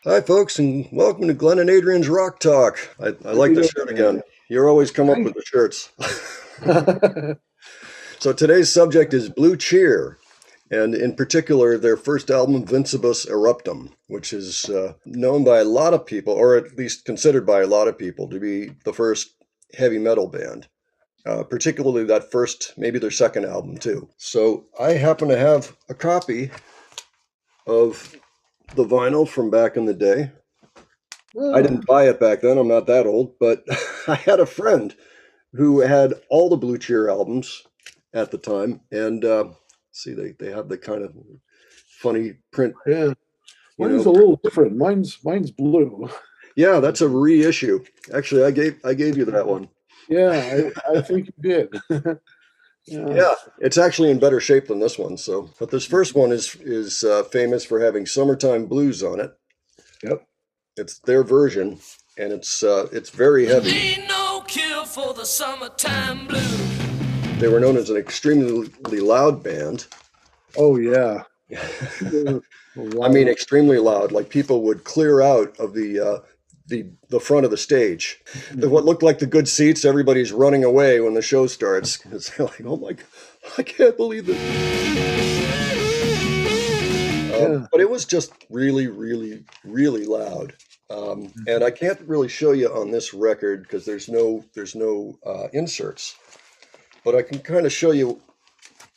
Hi, folks, and welcome to Glenn and Adrian's Rock Talk. I like the shirt again. You always come up with the shirts. So today's subject is Blue Cheer, and in particular, their first album, Vincebus Eruptum, which is known by a lot of people, or at least considered by a lot of people, to be the first heavy metal band. Particularly that first, maybe their second album too. So I happen to have a copy of the vinyl from back in the day. I Oh, didn't buy it back then. I'm not that old, but I had a friend who had all the Blue Cheer albums at the time, and see, they have the kind of funny print, yeah. you Mine's know. a little different. Mine's blue. Yeah, that's a reissue. Actually, I gave you that one. Yeah, I think you did. Yeah. Yeah, it's actually in better shape than this one. So, but this first one is famous for having "Summertime Blues" on it. Yep. It's their version, and it's very heavy. Ain't no cure for the summertime blues. They were known as an extremely loud band. Oh yeah. I mean, extremely loud. Like people would clear out of the front of the stage. What looked like the good seats, everybody's running away when the show starts. It's like, oh my, I can't believe this. Yeah. But it was just really, really, really loud. And I can't really show you on this record because there's no inserts. But I can kind of show you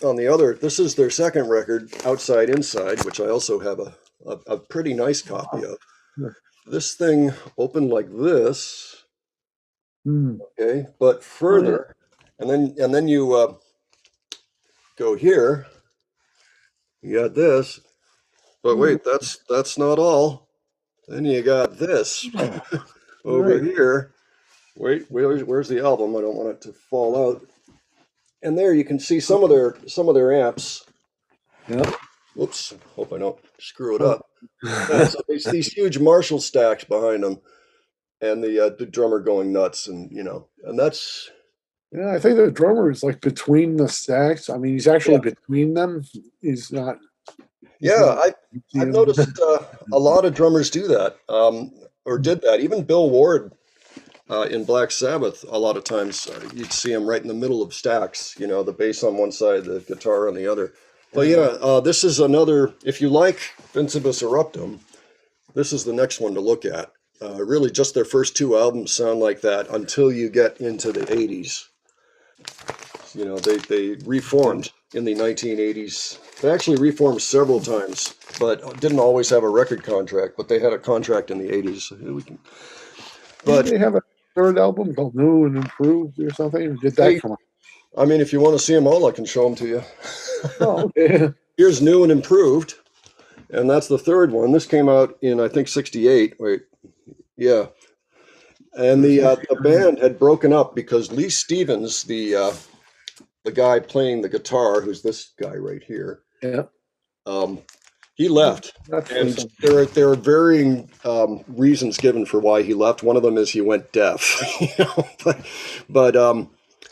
on the other. This is their second record, Outside Inside, which I also have a pretty nice copy of. This thing opened like this, Hmm. okay, but further, and then you go here. You got this, but wait, that's not all. Then you got this over Right. here. Wait, where's the album? I don't want it to fall out. And there you can see some of their amps. Yep. Whoops, hope I don't screw it up. Yeah, so these huge Marshall stacks behind them, and the drummer going nuts, and that's Yeah, I think the drummer is like between the stacks. I mean, he's yeah, actually between them. He's not. He's yeah. not. I've noticed a lot of drummers do that, or did that. Even Bill Ward in Black Sabbath, a lot of times you'd see him right in the middle of stacks. The bass on one side, the guitar on the other. But yeah, this is another. If you like Vincebus Eruptum, this is the next one to look at. Really, just their first two albums sound like that until you get into the 80s. They reformed in the 1980s. They actually reformed several times, but didn't always have a record contract, but they had a contract in the 80s. Did But they have a third album called New and Improved or something? Or did that they, come out? I mean, if you want to see them all, I can show them to you. Oh, okay. Here's New and Improved, and that's the third one. This came out in, I think, 68. Wait, yeah. And the band had broken up because Lee Stevens, the guy playing the guitar, who's this guy right here, Yeah. um, he left. That's for And some. there are varying reasons given for why he left. One of them is he went deaf. But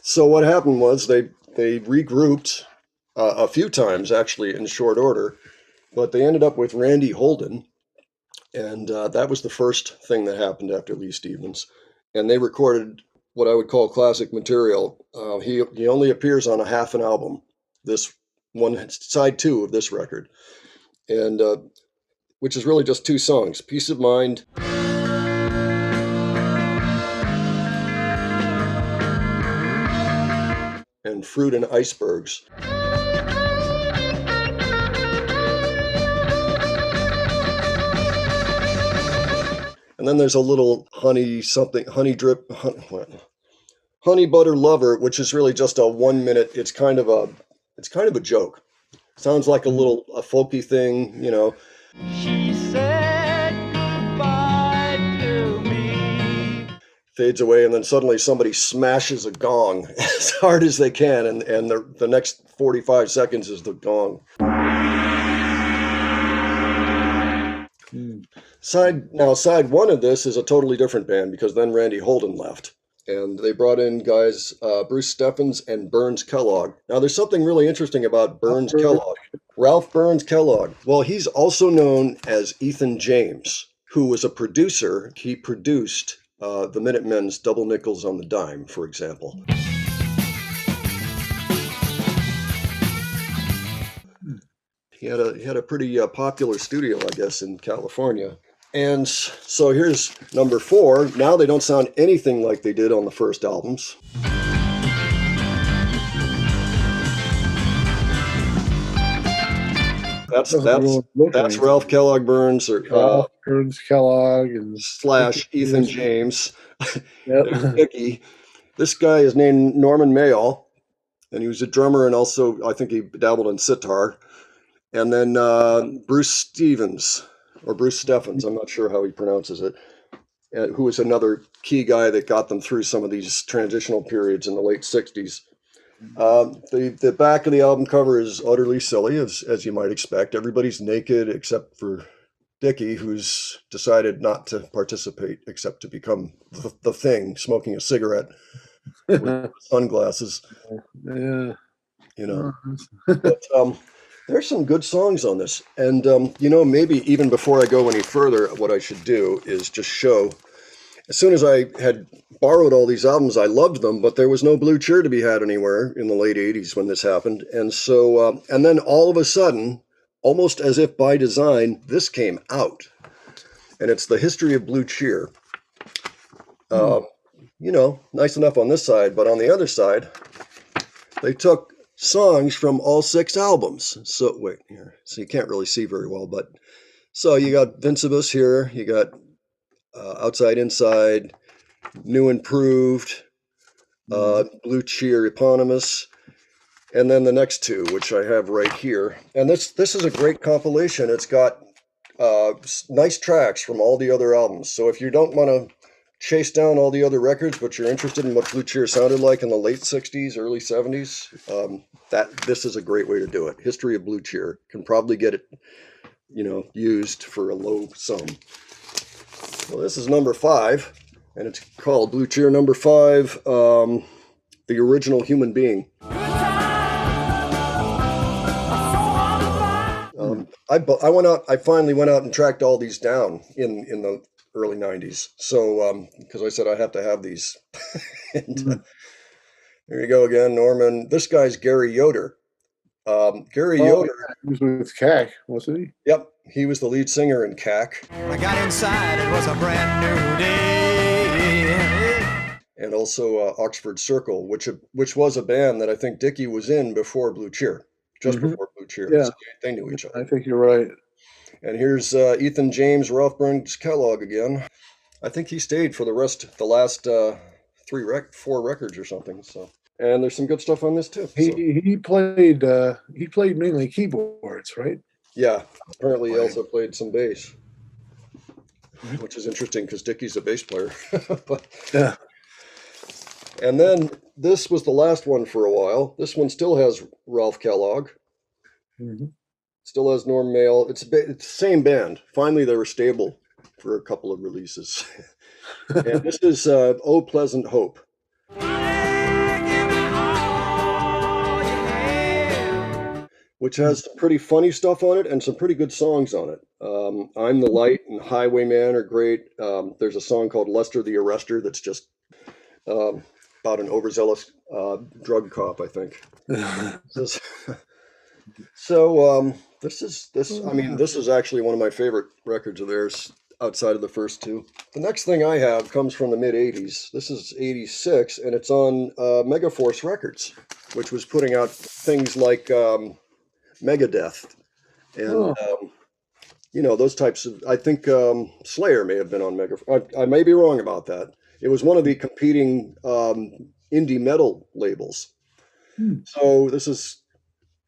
so what happened was they regrouped a few times actually in short order, but they ended up with Randy Holden, and that was the first thing that happened after Lee Stevens, and they recorded what I would call classic material. He only appears on a half an album, this one side two of this record, and which is really just two songs, Peace of Mind and Fruit and Icebergs. And then there's a little honey something, honey drip, honey butter lover, which is really just a 1 minute. It's kind of a joke. Sounds like a folky thing. She said goodbye to me. Fades away, and then suddenly somebody smashes a gong as hard as they can, and the next 45 seconds is the gong. Hmm. Side one of this is a totally different band because then Randy Holden left. And they brought in guys, Bruce Steffens and Burns Kellogg. Now, there's something really interesting about Burns Kellogg. Ralph Burns Kellogg. Well, he's also known as Ethan James. who was a producer. He produced the Minutemen's Double Nickels on the Dime, for example. He had a pretty popular studio, I guess, in California. And so here's number 4. Now they don't sound anything like they did on the first albums. That's Ralph Kellogg Burns, or Ralph Burns Kellogg, and / Ethan James. Yep. There's Dickie. This guy is named Norman Mayall, and he was a drummer, and also I think he dabbled in sitar. And then Bruce Stevens, or Bruce Steffens, I'm not sure how he pronounces it, who was another key guy that got them through some of these transitional periods in the late 60s. The back of the album cover is utterly silly, as you might expect. Everybody's naked except for Dickie, who's decided not to participate except to become the Thing, smoking a cigarette with sunglasses. Yeah. You know. But there's some good songs on this. And, maybe even before I go any further, what I should do is just show. As soon as I had borrowed all these albums, I loved them, but there was no Blue Cheer to be had anywhere in the late 80s when this happened. And so, and then all of a sudden, almost as if by design, this came out. And it's the history of Blue Cheer. Nice enough on this side, but on the other side, they took songs from all 6 albums. So, wait, here. So you can't really see very well, but so you got Vincebus here, you got Outside Inside, New Improved, Blue Cheer Eponymous, and then the next 2, which I have right here. And this is a great compilation. It's got nice tracks from all the other albums. So if you don't want to chase down all the other records, but you're interested in what Blue Cheer sounded like in the late 60s, early 70s, this is a great way to do it. History of Blue Cheer. Can probably get it, used for a low sum. Well, this is number 5, and it's called Blue Cheer number 5, The Original Human Being. I finally went out and tracked all these down in the early 90s. So, because I said I have to have these. And, there you go again, Norman. This guy's Gary Yoder. Gary Yoder. He was with CAC, wasn't he? Yep. He was the lead singer in CAC. I got inside, it was a brand new day. And also Oxford Circle, which was a band that I think Dickie was in before Blue Cheer. Just before Blue Cheer. Yeah. So they knew each other. I think you're right. And here's Ethan James, Ralph Burns Kellogg again. I think he stayed for the last 4 records or something. So, and there's some good stuff on this too. He played mainly keyboards, right? Yeah. Apparently he also played some bass, which is interesting because Dickie's a bass player. But yeah. And then this was the last one for a while. This one still has Ralph Kellogg. Still has Norm Mayall. It's the same band. Finally, they were stable for a couple of releases. And this is Oh Pleasant Hope. Which has some pretty funny stuff on it and some pretty good songs on it. I'm the Light and Highwayman are great. There's a song called Lester the Arrester that's just about an overzealous drug cop, I think. So this is actually one of my favorite records of theirs outside of the first 2. The next thing I have comes from the mid 80s. This is 86, and it's on Megaforce Records, which was putting out things like Megadeth and those types of. I think Slayer may have been on Megaforce. I may be wrong about that. It was one of the competing indie metal labels. So this is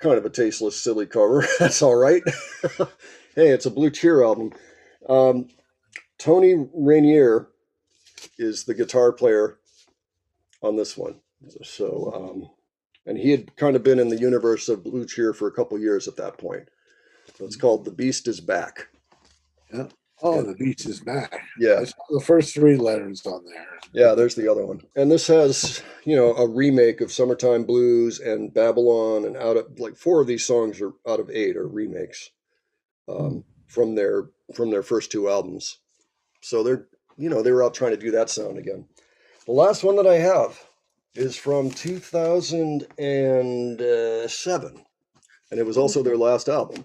kind of a tasteless, silly cover. That's all right. Hey, it's a Blue Cheer album. Tony Rainier is the guitar player on this one. So, and he had kind of been in the universe of Blue Cheer for a couple years at that point. So it's called The Beast is Back. Yeah. Oh, The Beast is Back. Yeah. I saw the first 3 letters on there. Yeah, there's the other one. And this has, a remake of Summertime Blues and Babylon, and 4 of these songs are out of 8 are remakes from their first 2 albums. So they were out trying to do that sound again. The last one that I have is from 2007, and it was also their last album.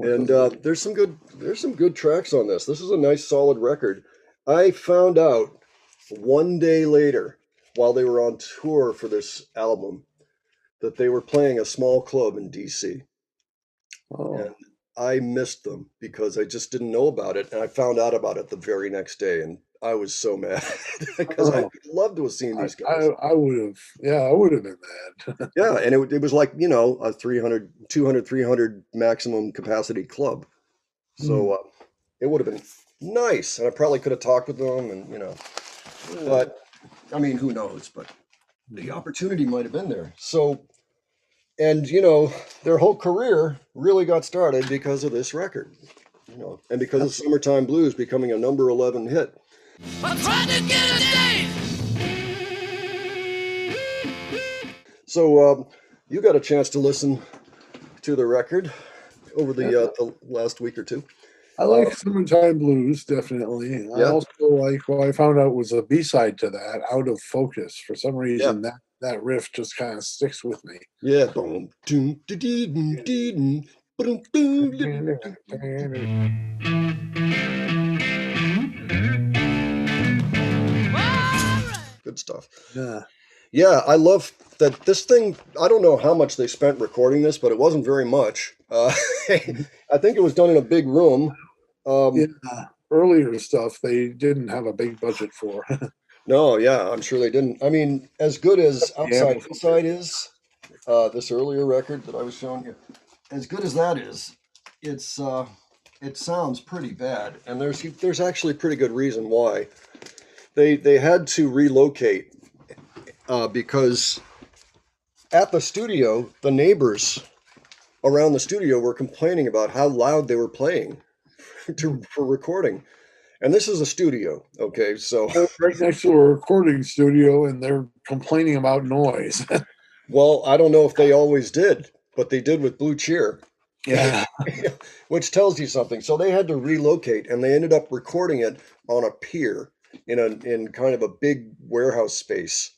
And there's some good tracks on this. This is a nice solid record. I found out one day later, while they were on tour for this album, that they were playing a small club in DC. Oh, And I missed them because I just didn't know about it, and I found out about it the very next day, and I was so mad because I Oh. would love to have seen these guys. I would have, I would have been mad. Yeah, and it was like, a 200, 300 maximum capacity club. So it would have been nice, and I probably could have talked with them, and but I mean, who knows? But the opportunity might have been there. So, and their whole career really got started because of this record, and because of Summertime Blues becoming a number 11 hit. I'm trying to get a date. So you got a chance to listen to the record over the last week or two. I like Summertime Blues, definitely. I Yeah. also like what I found out was a B-side to that, Out of Focus. For some reason, that riff just kind of sticks with me. Yeah. Boom, doom, dee, dee, dee, dee, boom, boom, dee, dee, good stuff. Yeah. Yeah, I love that this thing. I don't know how much they spent recording this, but it wasn't very much. I think it was done in a big room. Earlier stuff they didn't have a big budget for. No, yeah, I'm sure they didn't. I mean, as good as Outside Inside is, this earlier record that I was showing you, as good as that is, it sounds pretty bad, and there's actually a pretty good reason why. They had to relocate because at the studio, the neighbors around the studio were complaining about how loud they were playing for recording. And this is a studio, okay? So right next to a recording studio, and they're complaining about noise. well, I don't know if they always did, but they did with Blue Cheer. Yeah. Which tells you something. So they had to relocate, and they ended up recording it on a pier in kind of a big warehouse space.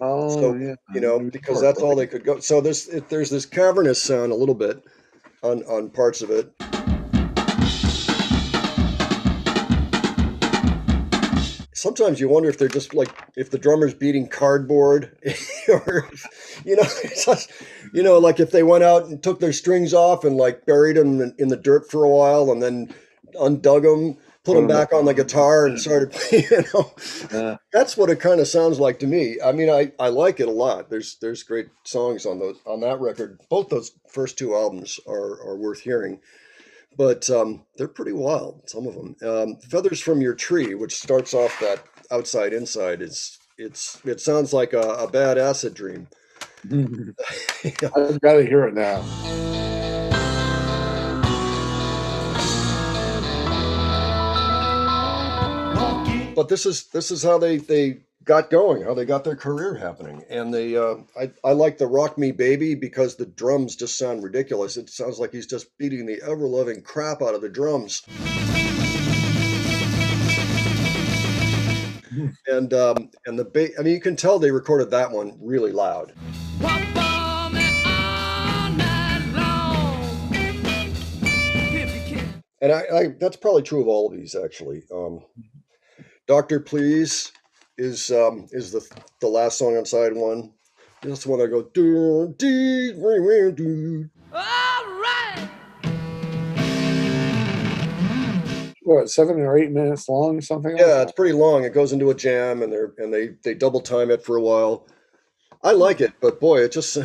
Oh, So, yeah. because that's all they could go. So there's this cavernous sound a little bit on parts of it. Sometimes you wonder if they're just like, if the drummer's beating cardboard, or it's just, like if they went out and took their strings off and like buried them in the dirt for a while and then undug them, put them back on the guitar and started playing. That's what it kind of sounds like to me. I mean, I like it a lot. There's great songs on that record. Both those first two albums are worth hearing. But they're pretty wild, some of them. Feathers from Your Tree, which starts off that Outside Inside, it sounds like a bad acid dream. I've got to hear it now. But this is how they got going, how they got their career happening. And I like the Rock Me Baby because the drums just sound ridiculous. It sounds like he's just beating the ever-loving crap out of the drums. And the bass, I mean, you can tell they recorded that one really loud. And I that's probably true of all of these, actually. Doctor Please is the last song on side one. That's the one that goes do dee do do. All right. What, 7 or 8 minutes long, something? Yeah, like it's pretty long. It goes into a jam, and they double time it for a while. I like it, but boy, it's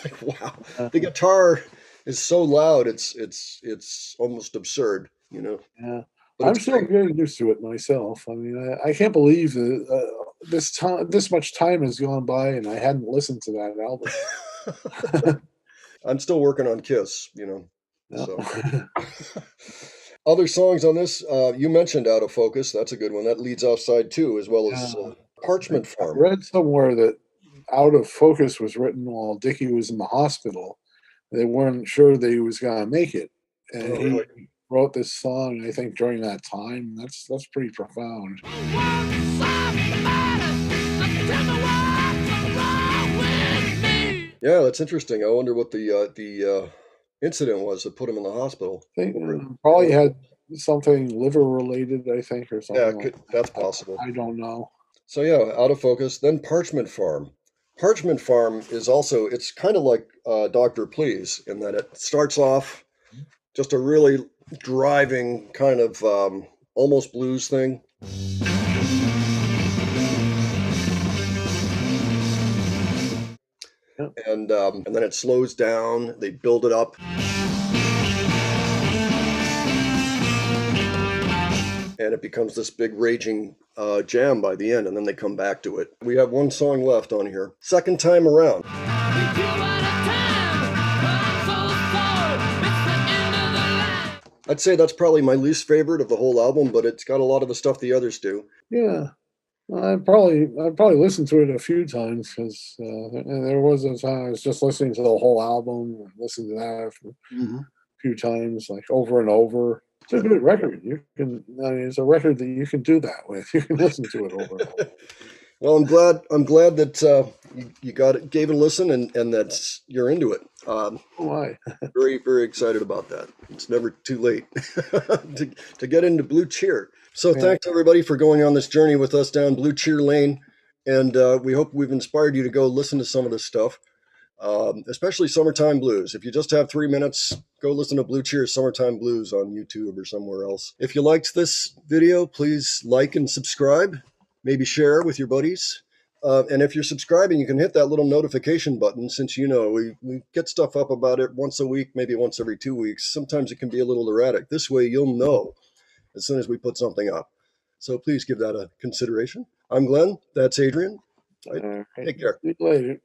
like wow. The guitar is so loud. It's almost absurd, Yeah. But I'm still getting used to it myself. I mean, I can't believe that this much time has gone by and I hadn't listened to that album. I'm still working on Kiss, Yeah. So. Other songs on this, you mentioned Out of Focus. That's a good one. That leads off side 2, as well as Parchment I Farm. read somewhere that Out of Focus was written while Dickie was in the hospital. they weren't sure that he was going to make it, and Oh, he really? wrote this song, I think, during that time. That's pretty profound. Yeah, that's interesting. I wonder what the incident was that put him in the hospital. I think Or, probably had something liver related, I think, or yeah, something like that's that. possible. I don't know. So yeah, out of focus. Then Parchment Farm. Parchment Farm is also, it's kind of like Dr. Please in that it starts off just a really driving kind of almost blues thing. Yeah. And then it slows down. They build it up, and it becomes this big raging jam by the end. And then they come back to it. We have one song left on here. Second Time Around. I'd say that's probably my least favorite of the whole album, but it's got a lot of the stuff the others do. Yeah. I probably listened to it a few times because there was a time I was just listening to the whole album and listened to that for Mm-hmm. a few times, like over and over. It's a good record. I mean, it's a record that you can do that with. You can listen to it over and over. Well, I'm glad that you gave it a listen, and that you're into it. Oh my. Very, very excited about that. It's never too late to get into Blue Cheer. So Yeah. thanks everybody for going on this journey with us down Blue Cheer Lane, and we hope we've inspired you to go listen to some of this stuff, especially Summertime Blues. If you just have 3 minutes, go listen to Blue Cheer Summertime Blues on YouTube or somewhere else. If you liked this video, please like and subscribe. Maybe share with your buddies. And if you're subscribing, you can hit that little notification button, since we get stuff up about it once a week, maybe once every 2 weeks. Sometimes it can be a little erratic. This way you'll know as soon as we put something up. So please give that a consideration. I'm Glenn. That's Adrian. Right. All right. Take care. See you later.